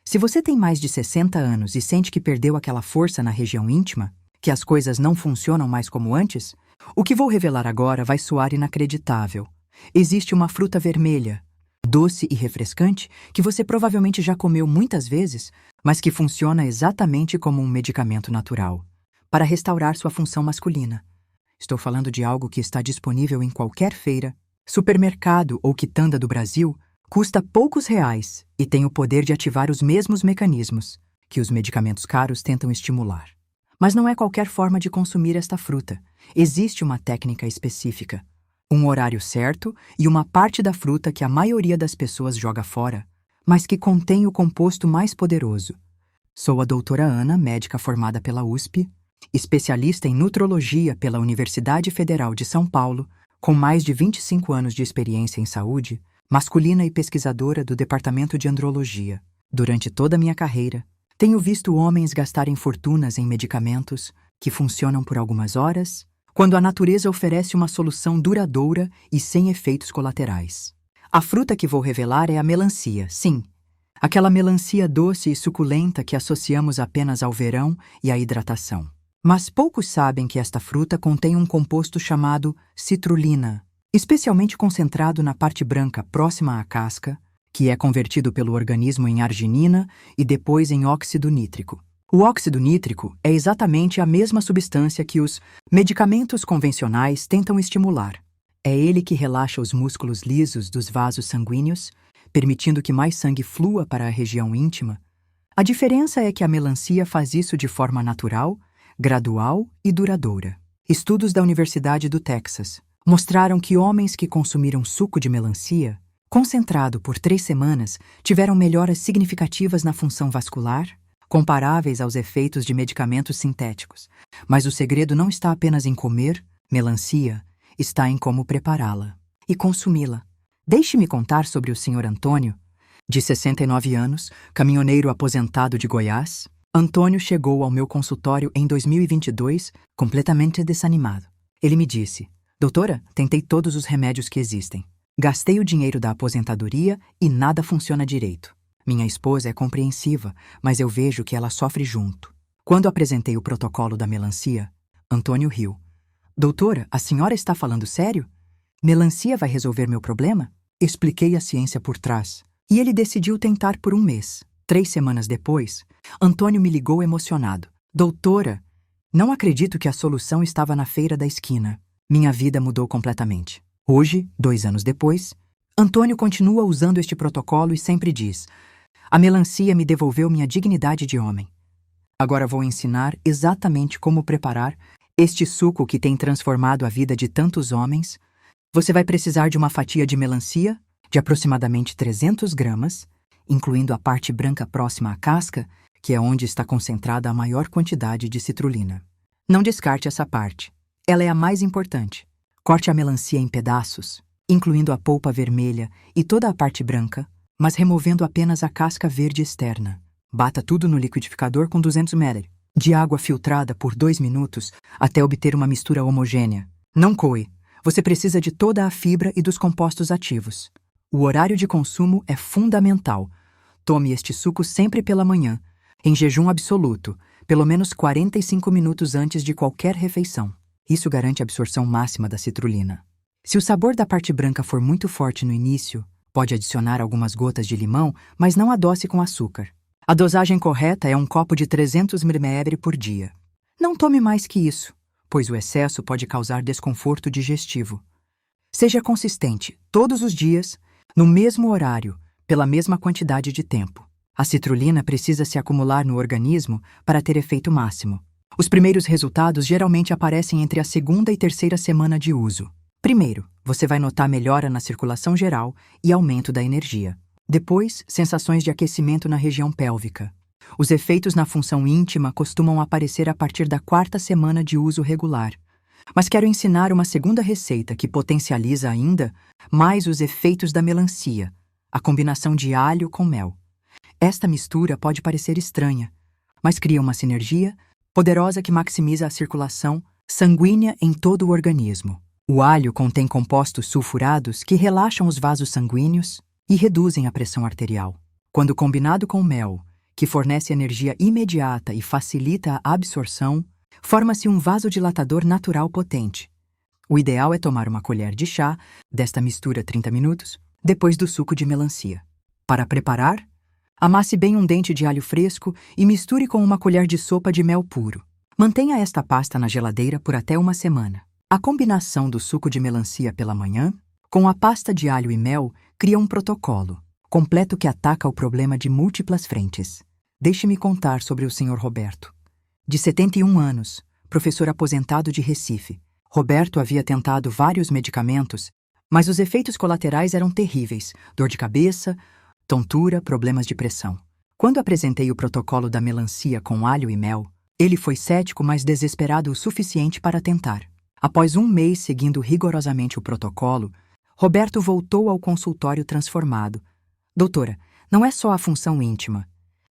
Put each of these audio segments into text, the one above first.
Se você tem mais de 60 anos e sente que perdeu aquela força na região íntima, que as coisas não funcionam mais como antes, o que vou revelar agora vai soar inacreditável. Existe uma fruta vermelha, doce e refrescante, que você provavelmente já comeu muitas vezes, mas que funciona exatamente como um medicamento natural, para restaurar sua função masculina. Estou falando de algo que está disponível em qualquer feira, supermercado ou quitanda do Brasil, custa poucos reais e tem o poder de ativar os mesmos mecanismos que os medicamentos caros tentam estimular. Mas não é qualquer forma de consumir esta fruta. Existe uma técnica específica, um horário certo e uma parte da fruta que a maioria das pessoas joga fora, mas que contém o composto mais poderoso. Sou a doutora Ana, médica formada pela USP, especialista em nutrologia pela Universidade Federal de São Paulo, com mais de 25 anos de experiência em saúde, masculina e pesquisadora do Departamento de Andrologia. Durante toda a minha carreira, tenho visto homens gastarem fortunas em medicamentos que funcionam por algumas horas, quando a natureza oferece uma solução duradoura e sem efeitos colaterais. A fruta que vou revelar é a melancia, sim. Aquela melancia doce e suculenta que associamos apenas ao verão e à hidratação. Mas poucos sabem que esta fruta contém um composto chamado citrulina, especialmente concentrado na parte branca próxima à casca, que é convertido pelo organismo em arginina e depois em óxido nítrico. O óxido nítrico é exatamente a mesma substância que os medicamentos convencionais tentam estimular. É ele que relaxa os músculos lisos dos vasos sanguíneos, permitindo que mais sangue flua para a região íntima. A diferença é que a melancia faz isso de forma natural, gradual e duradoura. Estudos da Universidade do Texas mostraram que homens que consumiram suco de melancia, concentrado por 3 semanas, tiveram melhoras significativas na função vascular, comparáveis aos efeitos de medicamentos sintéticos. Mas o segredo não está apenas em comer melancia, está em como prepará-la e consumi-la. Deixe-me contar sobre o Sr. Antônio, de 69 anos, caminhoneiro aposentado de Goiás. Antônio chegou ao meu consultório em 2022, completamente desanimado. Ele me disse: doutora, tentei todos os remédios que existem. Gastei o dinheiro da aposentadoria e nada funciona direito. Minha esposa é compreensiva, mas eu vejo que ela sofre junto. Quando apresentei o protocolo da melancia, Antônio riu. Doutora, a senhora está falando sério? Melancia vai resolver meu problema? Expliquei a ciência por trás. E ele decidiu tentar por 1 mês. 3 semanas depois, Antônio me ligou emocionado. Doutora, não acredito que a solução estava na feira da esquina. Minha vida mudou completamente. Hoje, 2 anos depois, Antônio continua usando este protocolo e sempre diz: a melancia me devolveu minha dignidade de homem. Agora vou ensinar exatamente como preparar este suco que tem transformado a vida de tantos homens. Você vai precisar de uma fatia de melancia, de aproximadamente 300 gramas, incluindo a parte branca próxima à casca, que é onde está concentrada a maior quantidade de citrulina. Não descarte essa parte. Ela é a mais importante. Corte a melancia em pedaços, incluindo a polpa vermelha e toda a parte branca, mas removendo apenas a casca verde externa. Bata tudo no liquidificador com 200 ml de água filtrada por 2 minutos até obter uma mistura homogênea. Não coe. Você precisa de toda a fibra e dos compostos ativos. O horário de consumo é fundamental. Tome este suco sempre pela manhã, em jejum absoluto, pelo menos 45 minutos antes de qualquer refeição. Isso garante a absorção máxima da citrulina. Se o sabor da parte branca for muito forte no início, pode adicionar algumas gotas de limão, mas não adoce com açúcar. A dosagem correta é 1 copo de 300 ml por dia. Não tome mais que isso, pois o excesso pode causar desconforto digestivo. Seja consistente, todos os dias, no mesmo horário, pela mesma quantidade de tempo. A citrulina precisa se acumular no organismo para ter efeito máximo. Os primeiros resultados geralmente aparecem entre a 2ª e 3ª semana de uso. Primeiro, você vai notar melhora na circulação geral e aumento da energia. Depois, sensações de aquecimento na região pélvica. Os efeitos na função íntima costumam aparecer a partir da 4ª semana de uso regular. Mas quero ensinar uma segunda receita que potencializa ainda mais os efeitos da melancia, a combinação de alho com mel. Esta mistura pode parecer estranha, mas cria uma sinergia poderosa que maximiza a circulação sanguínea em todo o organismo. O alho contém compostos sulfurados que relaxam os vasos sanguíneos e reduzem a pressão arterial. Quando combinado com mel que fornece energia imediata e facilita a absorção, forma-se um vasodilatador natural potente. O ideal é tomar uma colher de chá desta mistura 30 minutos, depois do suco de melancia. Para preparar, amasse bem um dente de alho fresco e misture com uma colher de sopa de mel puro. Mantenha esta pasta na geladeira por até uma semana. A combinação do suco de melancia pela manhã com a pasta de alho e mel cria um protocolo completo que ataca o problema de múltiplas frentes. Deixe-me contar sobre o Sr. Roberto. De 71 anos, professor aposentado de Recife. Roberto havia tentado vários medicamentos, mas os efeitos colaterais eram terríveis: dor de cabeça, tontura, problemas de pressão. Quando apresentei o protocolo da melancia com alho e mel, ele foi cético, mas desesperado o suficiente para tentar. Após um mês seguindo rigorosamente o protocolo, Roberto voltou ao consultório transformado. Doutora, não é só a função íntima.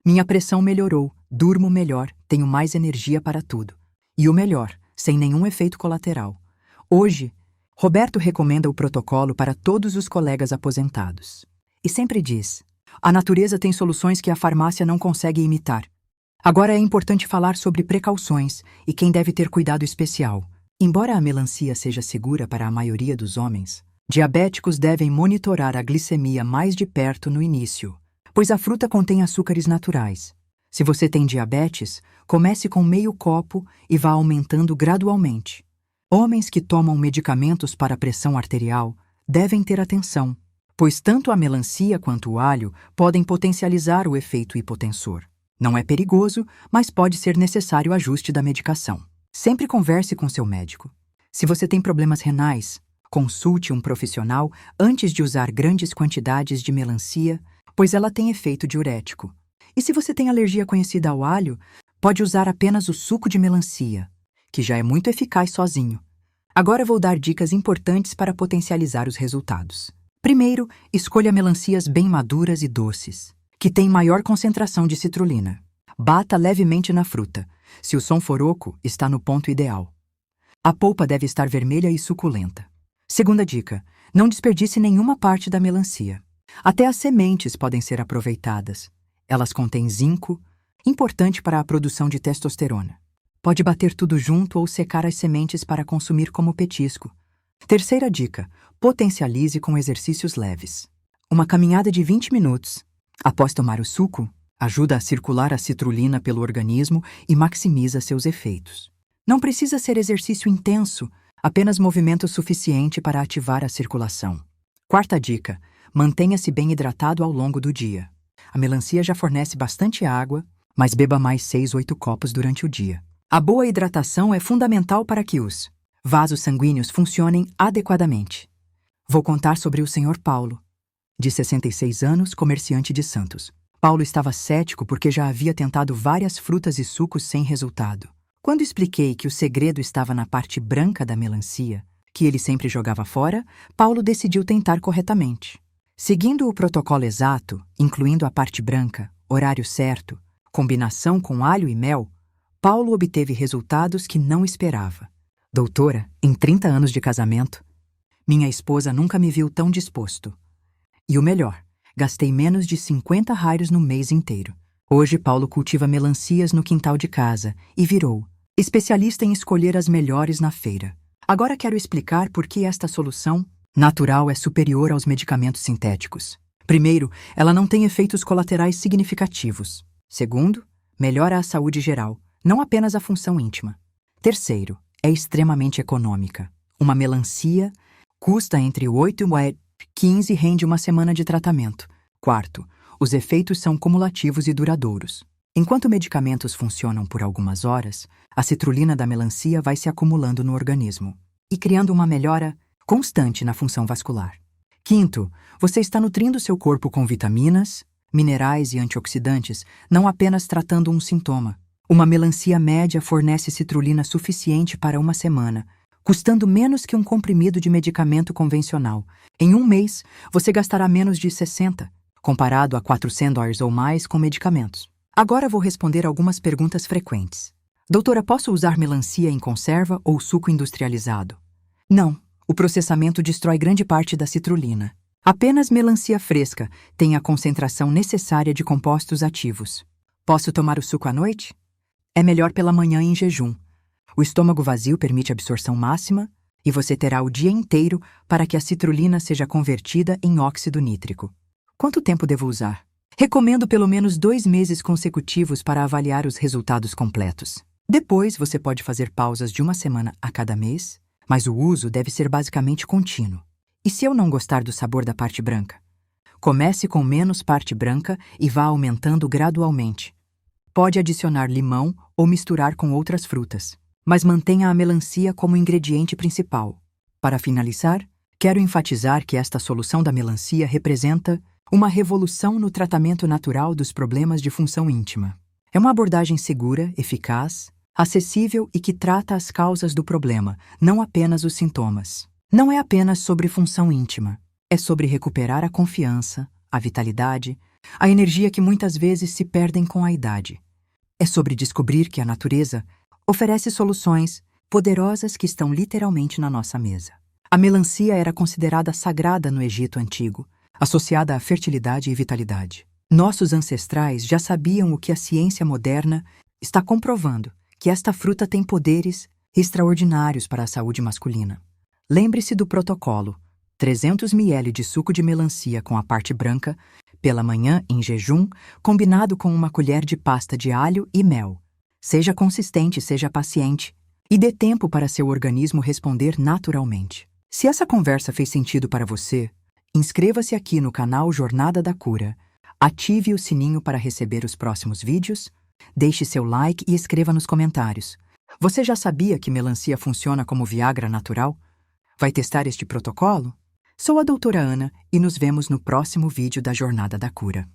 Minha pressão melhorou, durmo melhor, tenho mais energia para tudo. E o melhor, sem nenhum efeito colateral. Hoje, Roberto recomenda o protocolo para todos os colegas aposentados. E sempre diz: a natureza tem soluções que a farmácia não consegue imitar. Agora é importante falar sobre precauções e quem deve ter cuidado especial. Embora a melancia seja segura para a maioria dos homens, diabéticos devem monitorar a glicemia mais de perto no início, pois a fruta contém açúcares naturais. Se você tem diabetes, comece com meio copo e vá aumentando gradualmente. Homens que tomam medicamentos para a pressão arterial devem ter atenção, pois tanto a melancia quanto o alho podem potencializar o efeito hipotensor. Não é perigoso, mas pode ser necessário ajuste da medicação. Sempre converse com seu médico. Se você tem problemas renais, consulte um profissional antes de usar grandes quantidades de melancia, pois ela tem efeito diurético. E se você tem alergia conhecida ao alho, pode usar apenas o suco de melancia, que já é muito eficaz sozinho. Agora vou dar dicas importantes para potencializar os resultados. Primeiro, escolha melancias bem maduras e doces, que têm maior concentração de citrulina. Bata levemente na fruta. Se o som for oco, está no ponto ideal. A polpa deve estar vermelha e suculenta. Segunda dica: não desperdice nenhuma parte da melancia. Até as sementes podem ser aproveitadas. Elas contêm zinco, importante para a produção de testosterona. Pode bater tudo junto ou secar as sementes para consumir como petisco. Terceira dica: potencialize com exercícios leves. Uma caminhada de 20 minutos, após tomar o suco, ajuda a circular a citrulina pelo organismo e maximiza seus efeitos. Não precisa ser exercício intenso, apenas movimento suficiente para ativar a circulação. Quarta dica: mantenha-se bem hidratado ao longo do dia. A melancia já fornece bastante água, mas beba mais 6-8 copos durante o dia. A boa hidratação é fundamental para que os vasos sanguíneos funcionem adequadamente. Vou contar sobre o Sr. Paulo, de 66 anos, comerciante de Santos. Paulo estava cético porque já havia tentado várias frutas e sucos sem resultado. Quando expliquei que o segredo estava na parte branca da melancia, que ele sempre jogava fora, Paulo decidiu tentar corretamente. Seguindo o protocolo exato, incluindo a parte branca, horário certo, combinação com alho e mel, Paulo obteve resultados que não esperava. Doutora, em 30 anos de casamento, minha esposa nunca me viu tão disposto. E o melhor, gastei menos de 50 raios no mês inteiro. Hoje, Paulo cultiva melancias no quintal de casa e virou especialista em escolher as melhores na feira. Agora quero explicar por que esta solução natural é superior aos medicamentos sintéticos. Primeiro, ela não tem efeitos colaterais significativos. Segundo, melhora a saúde geral, não apenas a função íntima. Terceiro, é extremamente econômica. Uma melancia custa entre 8 e 15 e rende uma semana de tratamento. Quarto, os efeitos são cumulativos e duradouros. Enquanto medicamentos funcionam por algumas horas, a citrulina da melancia vai se acumulando no organismo e criando uma melhora constante na função vascular. Quinto, você está nutrindo seu corpo com vitaminas, minerais e antioxidantes, não apenas tratando um sintoma. Uma melancia média fornece citrulina suficiente para uma semana, custando menos que um comprimido de medicamento convencional. Em um mês, você gastará menos de 60, comparado a $400 ou mais com medicamentos. Agora vou responder algumas perguntas frequentes. Doutora, posso usar melancia em conserva ou suco industrializado? Não, o processamento destrói grande parte da citrulina. Apenas melancia fresca tem a concentração necessária de compostos ativos. Posso tomar o suco à noite? É melhor pela manhã em jejum. O estômago vazio permite absorção máxima e você terá o dia inteiro para que a citrulina seja convertida em óxido nítrico. Quanto tempo devo usar? Recomendo pelo menos 2 meses consecutivos para avaliar os resultados completos. Depois, você pode fazer pausas de 1 semana a cada mês, mas o uso deve ser basicamente contínuo. E se eu não gostar do sabor da parte branca? Comece com menos parte branca e vá aumentando gradualmente. Pode adicionar limão ou misturar com outras frutas, mas mantenha a melancia como ingrediente principal. Para finalizar, quero enfatizar que esta solução da melancia representa uma revolução no tratamento natural dos problemas de função íntima. É uma abordagem segura, eficaz, acessível e que trata as causas do problema, não apenas os sintomas. Não é apenas sobre função íntima. É sobre recuperar a confiança, a vitalidade, a energia que muitas vezes se perdem com a idade. É sobre descobrir que a natureza oferece soluções poderosas que estão literalmente na nossa mesa. A melancia era considerada sagrada no Egito Antigo, associada à fertilidade e vitalidade. Nossos ancestrais já sabiam o que a ciência moderna está comprovando, que esta fruta tem poderes extraordinários para a saúde masculina. Lembre-se do protocolo: 300 ml de suco de melancia com a parte branca, pela manhã em jejum, combinado com uma colher de pasta de alho e mel. Seja consistente, seja paciente e dê tempo para seu organismo responder naturalmente. Se essa conversa fez sentido para você, inscreva-se aqui no canal Jornada da Cura, ative o sininho para receber os próximos vídeos, deixe seu like e escreva nos comentários. Você já sabia que melancia funciona como Viagra natural? Vai testar este protocolo? Sou a doutora Ana e nos vemos no próximo vídeo da Jornada da Cura.